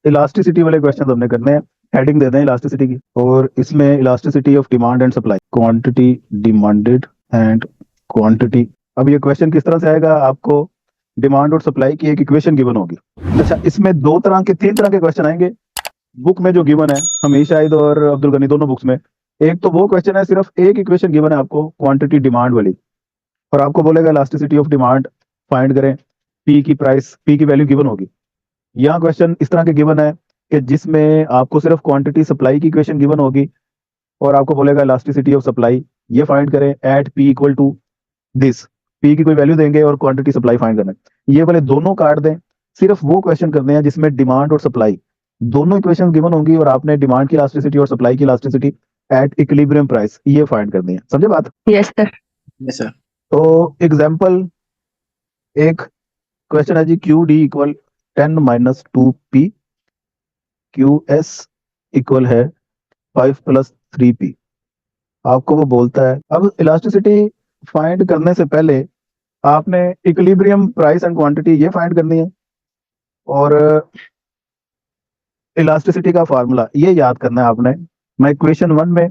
Elasticity वाले question हमने करने हैं। हेडिंग दे दें इलास्टिसिटी की, और इसमें elasticity of demand and supply, quantity demanded and quantity. अब ये क्वेश्चन किस तरह से आएगा, आपको डिमांड और सप्लाई की एक इक्वेशन गिवन होगी। अच्छा, इसमें तीन तरह के क्वेश्चन आएंगे बुक में जो गिवन है, हमीद शाहिद और अब्दुल गनी दोनों बुक्स में। एक तो वो क्वेश्चन है, सिर्फ एक इक्वेशन गिवन है आपको क्वांटिटी डिमांड वाली, और आपको बोलेगा इलास्टिसिटी ऑफ डिमांड फाइंड करें, पी की वैल्यू गिवन होगी। यहाँ क्वेश्चन इस तरह के गिवन है कि जिसमें आपको सिर्फ क्वांटिटी सप्लाई की इक्वेशन गिवन होगी, और आपको बोलेगा इलास्टिसिटी ऑफ सप्लाई ये फाइंड करें at P equal to this. P की कोई वैल्यू देंगे और क्वांटिटी सप्लाई फाइंड करना है। ये वाले दोनों काट दें, सिर्फ वो क्वेश्चन करने हैं जिसमें डिमांड और सप्लाई दोनों इक्वेशन गिवन होंगी, और आपने डिमांड की इलास्टिसिटी और सप्लाई की इलास्टिसिटी एट इक्विलिब्रियम प्राइस ये फाइंड करनी है। समझे बात? Yes sir. Yes sir. तो एग्जाम्पल एक क्वेश्चन है जी, Q D equal 10 minus 2p, Q S equal है 5 प्लस 3p। आपको वो बोलता है, अब इलास्टिसिटी फाइंड करने से पहले आपने इक्विलिब्रियम प्राइस एंड क्वांटिटी ये फाइंड करनी है, और इलास्टिसिटी का फार्मूला ये याद करना है आपने। मैं इक्वेशन 1 में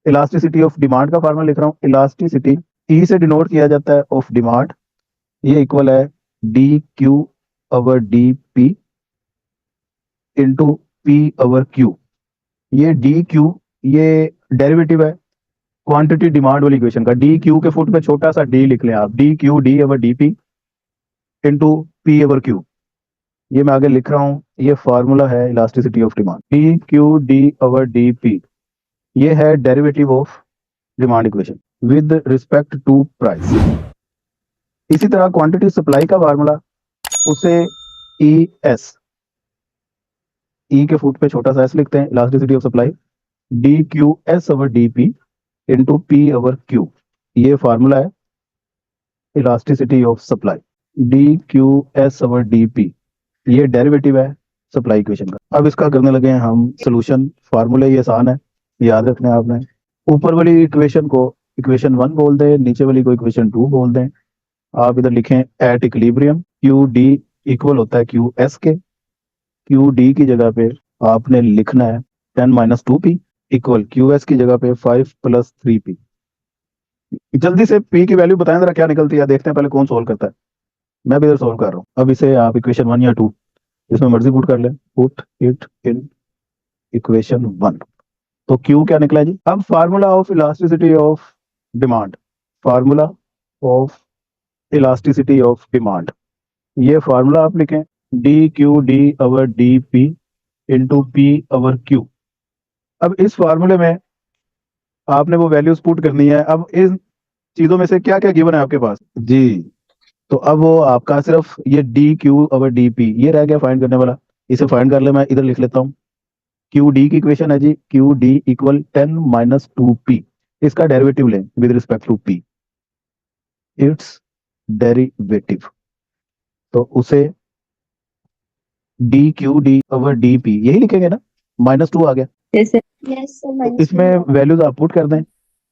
इलास्टिसिटी ऑफ डिमांड का फार्मूला लिख रहा हूँ। इलास्टिसिटी ई से डिनोट किया जाता है ऑफ डिमांड, ये इक्वल है D Q over D P into P over Q. ये डी क्यू ये डेरिवेटिव है क्वांटिटी डिमांड वाली इक्वेशन का। डी क्यू के फुट में छोटा सा डी लिख लें आप, D Q D over D P into P over Q. ये मैं आगे लिख रहा हूँ, ये फार्मूला है elasticity of demand. D Q D over D P ये है derivative of demand equation with respect to price. इसी तरह क्वांटिटी सप्लाई का फार्मूला, उसे ई एस, ई के फुट पे छोटा सा एस लिखते हैं, elasticity of supply D Q S over D P into P over Q. ये फार्मूला है elasticity of supply, D Q S over D P ये डेरिवेटिव है सप्लाई इक्वेशन का। अब इसका करने लगे हैं हम सोल्यूशन। फार्मूले ये आसान है, याद रखना है आपने। ऊपर वाली इक्वेशन को इक्वेशन 1 बोल दें, नीचे वाली को इक्वेशन 2 बोल दें। आप इधर लिखें at equilibrium Q D equal होता है क्यू एस के। क्यू डी की जगह पे आपने लिखना है 10 minus 2p equal Q S की जगह पे 5 प्लस 3p। जल्दी से p की वैल्यू बताएं जरा क्या निकलती है, देखते हैं पहले कौन सोल्व करता है। मैं भी इधर सोल्व कर रहा हूँ। अब इसे आप इक्वेशन 1 या 2 इसमें मर्जी पुट कर लें, पुट इट इन इक्वेशन 1। तो Q क्या निकला जी? अब formula of elasticity of demand, formula of elasticity of demand, ये फार्मूला आप लिखें D Q D over D P into P over Q. अब इस फार्मूले में आपने वो वैल्यूज पुट करनी है। अब इन चीजों में से क्या क्या गिवन है आपके पास जी? तो अब वो आपका सिर्फ ये D Q over D P ये रह गया फाइंड करने वाला। इसे फाइंड कर ले, मैं इधर लिख लेता हूँ। क्यू डी की इक्वेशन है जी, Q D equal 10 minus 2p। इसका डेरिवेटिव लें with respect to p, it's derivative. तो उसे D Q D over D P यही लिखेंगे ना, माइनस 2 आ गया। Yes sir. तो इसमें वैल्यूज आप पुट कर दें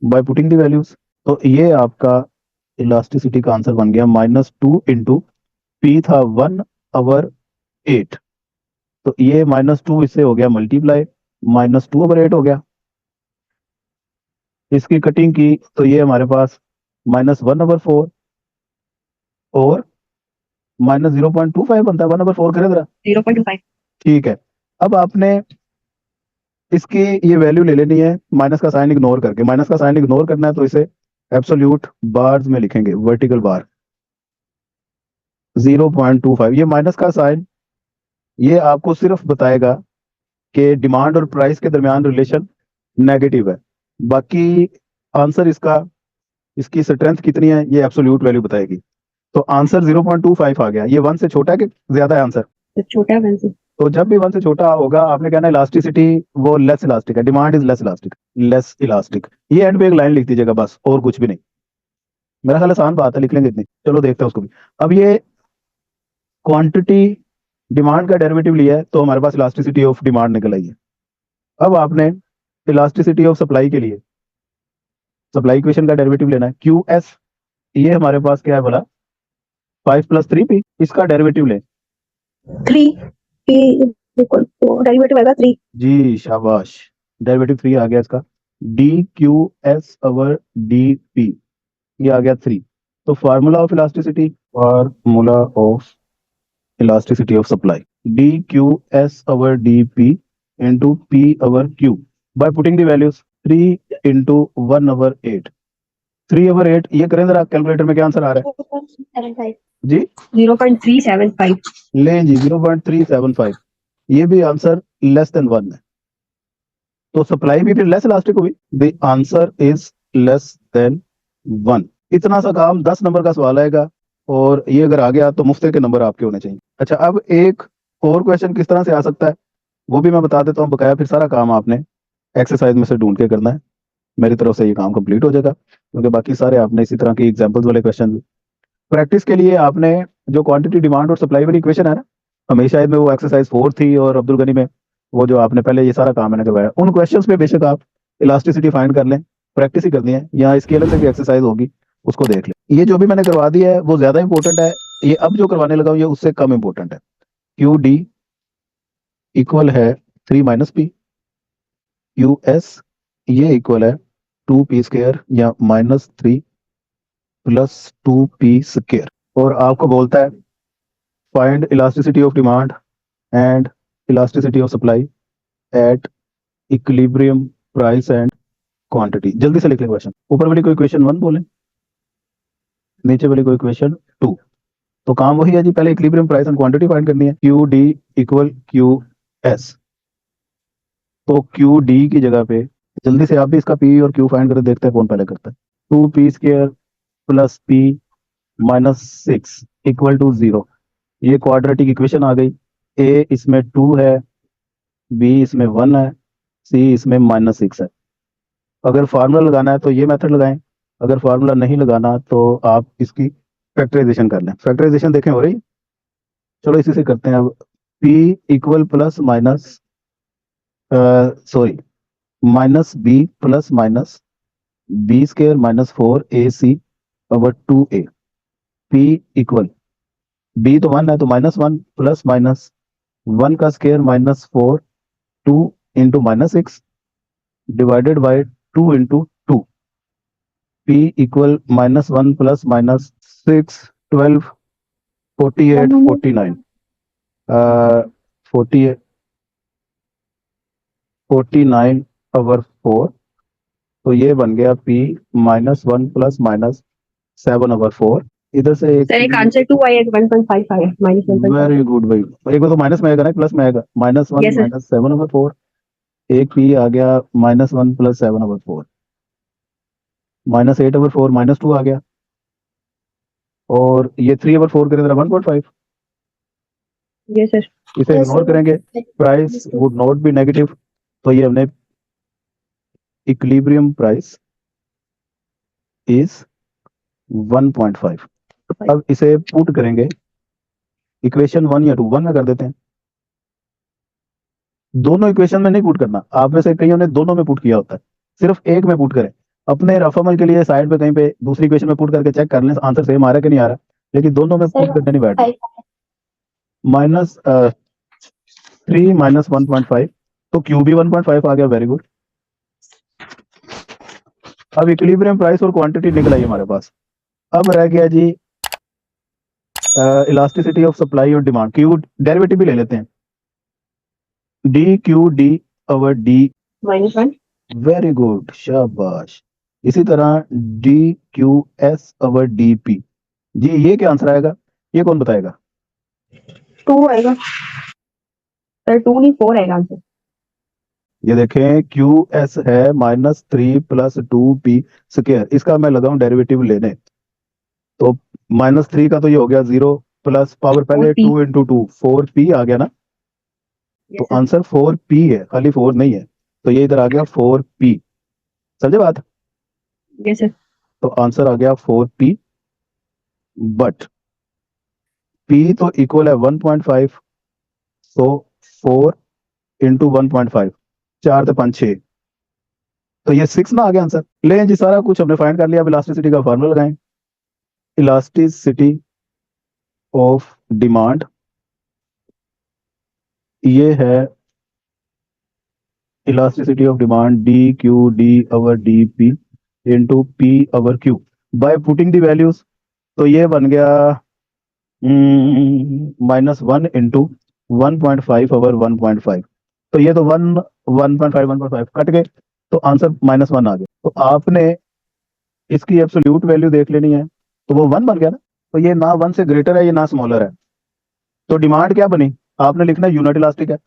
बाय पुटिंग दी वैल्यूज। तो ये आपका इलास्टिसिटी का आंसर बन गया -2 इंटू पी था 1 ओवर 8। तो ये -2 इससे हो गया मल्टीप्लाई, -2 ओवर 8 हो गया। इसकी कटिंग की तो ये हमारे पास -1 ओवर 4 और -0.25 बनता है। 1 ओवर 4 करें जरा, 0.25। ठीक है। अब आपने इसकी ये वैल्यू ले लेनी है माइनस का साइन इग्नोर करके। माइनस का साइन इग्नोर करना है तो इसे एब्सोल्यूट बार्स में लिखेंगे, वर्टिकल बार 0.25। ये माइनस का साइन ये आपको सिर्फ बताएगा कि डिमांड और प्राइस के दरमियान रिलेशन नेगेटिव है। बाकी आंसर इसका, इसकी स्ट्रेंथ कितनी है ये एब्सोल्यूट वैल्यू बताएगी। तो आंसर 0.25 आ गया। ये 1 से छोटा है कि ज्यादा है आंसर? तो छोटा है 1 से। तो जब भी 1 से छोटा होगा आपने कहना इलास्टिसिटी वो लेस इलास्टिक है, demand is less elastic, less elastic. ये एंड पे एक लाइन लिख दीजिएगा बस, और कुछ भी नहीं। मेरा ख्याल आसान बात है, लिख लेंगे इतनी। चलो देखते हैं उसको भी। अब ये क्वांटिटी डिमांड का डेरिवेटिव लिया है तो हमारे पास इलास्टिसिटी ऑफ डिमांड निकल आई है। अब आपने इलास्टिसिटी ऑफ सप्लाई के लिए सप्लाई इक्वेशन का डेरिवेटिव लेना है। क्यू एस ये हमारे पास क्या है बोला, 5 प्लस 3p। इसका डेरिवेटिव लें 3p बिल्कुल, तो डेरिवेटिव आएगा 3। जी शाबाश, डेरिवेटिव 3 आ गया इसका। D Q S over D P, ये आ गया 3। तो formula of elasticity, of supply, D Q S over D P into P over Q, by putting the values 3 into 1 over 8। 3 over 8, ये करें जरा कैलकुलेटर में, क्या आंसर आ रहा है 0.375 जी? 0.375। लें जी, 0.375, ये भी आंसर लेस देन 1 है, तो सप्लाई भी फिर लेस इलास्टिक हुई। The answer is less than 1। इतना सा काम 10 नंबर का सवाल आएगा, और ये अगर आ गया तो मुफ्त के नंबर आपके होने चाहिए। अच्छा, अब एक और क्वेश्चन किस तरह से आ सकता है वो भी मैं बता देता हूँ बकाया, फिर सारा काम आपने एक्सरसाइज में से ढूंढ के करना है। मेरी तरफ से ये काम कंप्लीट हो जाएगा, क्योंकि बाकी सारे आपने इसी तरह की एग्जांपल्स वाले क्वेश्चन प्रैक्टिस के लिए आपने जो क्वांटिटी डिमांड और सप्लाई वाली इक्वेशन है ना, हमेशा में वो एक्सरसाइज 4 थी और अब्दुल गनी में वो जो आपने पहले ये सारा काम मैंने करवाया, उन क्वेश्चंस पे बेशक आप इलास्टिसिटी फाइंड कर लें, प्रैक्टिस ही करनी है, यहाँ इसकी अलग से भी एक्सरसाइज होगी, उसको देख लें। ये जो भी मैंने करवा दिया है वो ज्यादा इंपॉर्टेंट है, ये अब जो करवाने लगा हूँ ये उससे कम इंपॉर्टेंट है। क्यू डी इक्वल है 3 माइनस पी, क्यू एस ये इक्वल है 2p² या -3 प्लस 2p स्क्वायर, और आपको बोलता है find elasticity of demand and elasticity of supply eight equilibrium price and quantity. जल्दी से लिख लें क्वेश्चन, ऊपर वाली कोई क्वेश्चन 1 बोले, नीचे वाली कोई क्वेश्चन 2। तो काम वही है जी, पहले equilibrium price and quantity find करनी है। Q D equal Q S, तो क्यू डी की जगह पे जल्दी से आप भी इसका पी और क्यू फाइंड करके देखते हैं कौन पहले करता है। 2p² plus p minus 6 equal to 0, ये क्वाड्रेटिक इक्वेशन आ गई। ए इसमें 2 है, बी इसमें 1 है, सी इसमें -6 है। अगर फार्मूला लगाना है तो ये मेथड लगाएं, अगर फार्मूला नहीं लगाना तो आप इसकी फैक्टराइजेशन कर लें। फैक्टराइजेशन देखें हो रही, चलो इसी से करते हैं अब। p equal plus minus sorry minus B plus minus b² minus 4ac over 2a, p equal b तो 1 है तो -1 प्लस माइनस 1 का square -4, 2 into -6 divided by 2 into 2, p equal -1 plus minus 6 12 48 49 48 49 over 4, तो ये बन गया p -1 प्लस माइनस 7 ओवर 4। इधर से सर एक आंसर 2 आएगा, 1.5 आएगा, -1.5। वेरी गुड भाई, एक बार तो माइनस में आएगा ना, प्लस में आएगा, -1 यस सर। माइनस 7 ओवर 4, एक p आ गया -1 प्लस 7 ओवर 4, -8 ओवर 4 -2 आ गया, और ये 3 ओवर 4 करें जरा 1.5, यस सर। इसे इग्नोर करेंगे, price would not be negative, तो ये हमने इक्विलिब्रियम प्राइस इज 1.5। अब इसे पुट करेंगे इक्वेशन 1 या 2, 1 में कर देते हैं। दोनों इक्वेशन में नहीं पुट करना, आप में से कईयों ने दोनों में पुट किया होता है, सिर्फ एक में पुट करें। अपने रफ अमल के लिए साइड पे कहीं पे दूसरी इक्वेशन में पुट करके चेक कर लें आंसर सेम आ रहा है कि नहीं आ रहा, लेकिन दोनों में पुट करने नहीं बैठना। -3 माइनस 1.5, तो क्यू भी 1.5 आ गया, वेरी गुड। अब इक्विलिब्रियम प्राइस और क्वांटिटी निकल आई हमारे पास, अब रह गया जी इलास्टिसिटी ऑफ सप्लाई और डिमांड। क्यू डेरिवेटिव भी ले लेते हैं, D Q D over D -1। Very good, शाबाश। इसी तरह D Q S over D P, जी ये क्या आंसर आएगा, ये कौन बताएगा? 2 आएगा सर, 2 नहीं 4 आएगा आंसर। ये देखें क्यू एस है -3 प्लस 2p स्क्वायर, इसका मैं लगाऊं डेरिवेटिव लेने, तो -3 का तो ये हो गया 0 प्लस पावर पहले 4p। 2 इंटू 2 4p आ गया ना, तो यस सर। आंसर 4p है, खाली 4 नहीं है, तो ये इधर आ गया 4p, समझे बात? Yes sir. तो आंसर आ गया 4p, बट p तो इक्वल है 1.5, तो 4 इंटू 1.5, 4 तो 5 6, तो ये 6 ना आ गया आंसर। ले जी, सारा कुछ हमने फाइंड कर लिया, अब इलास्टिसिटी का फार्मूला लगाएं। इलास्टिसिटी ऑफ डिमांड ये है elasticity of demand D Q D our D P into P our Q by putting the values. तो ये बन गया -1 इंटू 1.5 अवर 1.5। तो ये तो 1.5 कट गए, तो आंसर -1 आ गया। तो आपने इसकी एब्सोल्यूट वैल्यू देख लेनी है, तो वो 1 बन गया ना। तो ये ना 1 से ग्रेटर है, ये ना स्मॉलर है। तो डिमांड क्या बनी, आपने लिखना यूनिट इलास्टिक है।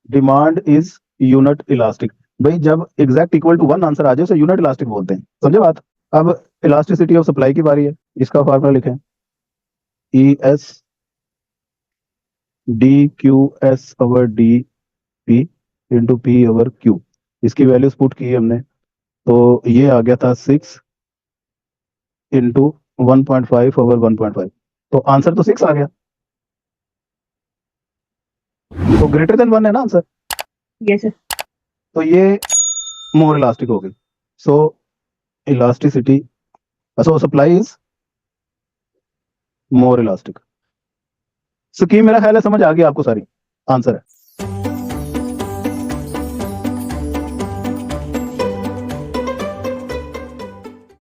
Demand is unit elastic. भाई जब एग्जैक्ट इक्वल टू 1 आंसर आ जाए उसे यूनिट इलास्टिक बोलते हैं, समझे बात। अब इलास्टिसिटी ऑफ सप्लाई की बारी है, इसका फार्मूला लिखें E S D Q S over D P into P over Q. इसकी वैल्यूज पुट की हमने, तो ये आ गया था 6 इंटू 1.5 ओवर 1.5। तो आंसर तो 6 आ गया, तो ग्रेटर देन 1 है ना आंसर। Yes sir. तो ये मोर इलास्टिक हो गई। So elasticity, so supply is more elastic. Scheme मेरा ख्याल है समझ आ गई आपको सारी, आंसर है।